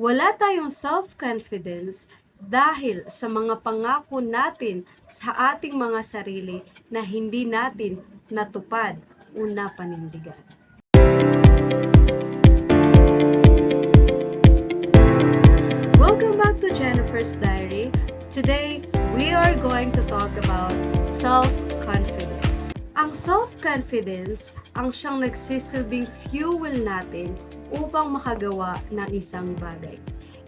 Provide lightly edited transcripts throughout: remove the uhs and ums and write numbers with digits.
Wala tayong self-confidence dahil sa mga pangako natin sa ating mga sarili na hindi natin natupad o napanindigan. Welcome back to Jennifer's Diary. Today, we are going to talk about self-confidence. Ang self-confidence ang siyang nagsisilbing fuel natin upang makagawa ng isang bagay.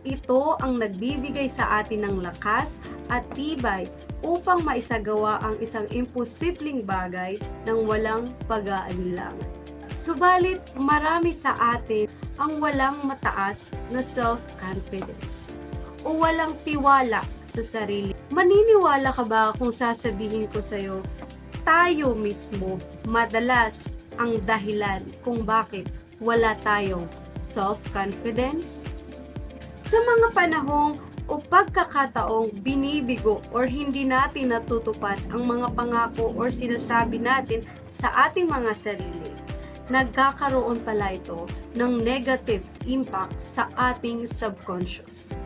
Ito ang nagbibigay sa atin ng lakas at tibay upang maisagawa ang isang imposibleng bagay ng walang pag-aalinlangan. Subalit, marami sa atin ang walang mataas na self-confidence o walang tiwala sa sarili. Maniniwala ka ba kung sasabihin ko sa'yo, tayo mismo madalas ang dahilan kung bakit wala tayong self-confidence? Sa mga panahong o pagkakataong binibigo or hindi natin natutupad ang mga pangako or sinasabi natin sa ating mga sarili, nagkakaroon pala ito ng negative impact sa ating subconscious.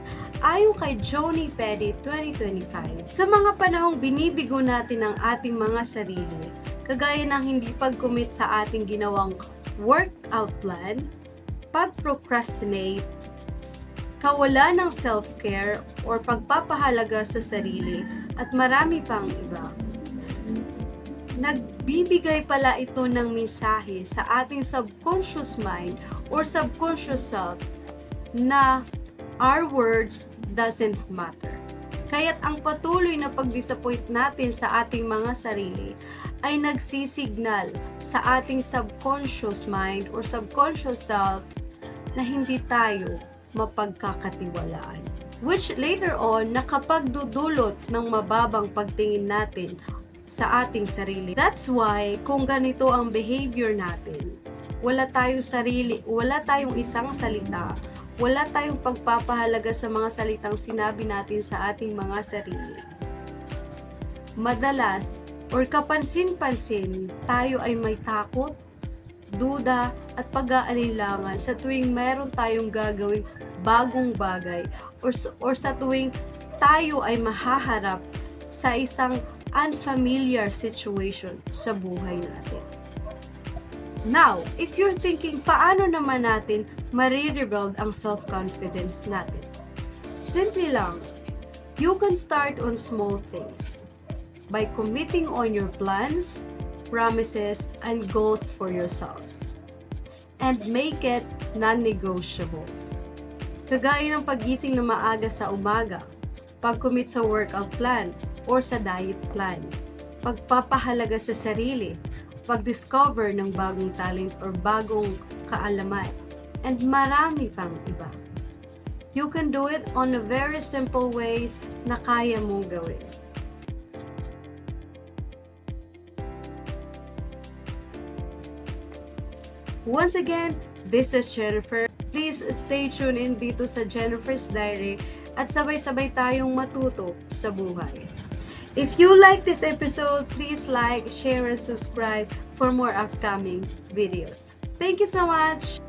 Ayon kay Joni Petty 2025, sa mga panahong binibigo natin ang ating mga sarili, kagaya ng hindi pag-commit sa ating ginawang workout plan, pag-procrastinate, kawalan ng self-care or pagpapahalaga sa sarili, at marami pang iba. Nagbibigay pala ito ng mensahe sa ating subconscious mind or subconscious self na our words doesn't matter. Kaya't ang patuloy na pag-disappoint natin sa ating mga sarili ay nagsisignal sa ating subconscious mind or subconscious self na hindi tayo mapagkakatiwalaan. Which later on, nakapagdudulot ng mababang pagtingin natin sa ating sarili. That's why, kung ganito ang behavior natin, wala tayong isang salita, wala tayong pagpapahalaga sa mga salitang sinabi natin sa ating mga sarili. Madalas, or kapansin-pansin, tayo ay may takot, duda, at pag-aalinlangan sa tuwing mayroon tayong gagawing bagong bagay or sa tuwing tayo ay mahaharap sa isang unfamiliar situation sa buhay natin. Now, if you're thinking, paano naman natin marirebuild ang self-confidence natin? Simply lang, you can start on small things by committing on your plans, promises, and goals for yourselves. And make it non-negotiables. Kagaya ng pagising na maaga sa umaga, pag-commit sa workout plan or sa diet plan, pagpapahalaga sa sarili, pag-discover ng bagong talent or bagong kaalaman, and marami pang iba. You can do it on a very simple ways na kaya mong gawin. Once again, this is Jennifer. Please stay tuned in dito sa Jennifer's Diary at sabay-sabay tayong matuto sa buhay. If you like this episode, please like, share, and subscribe for more upcoming videos. Thank you so much!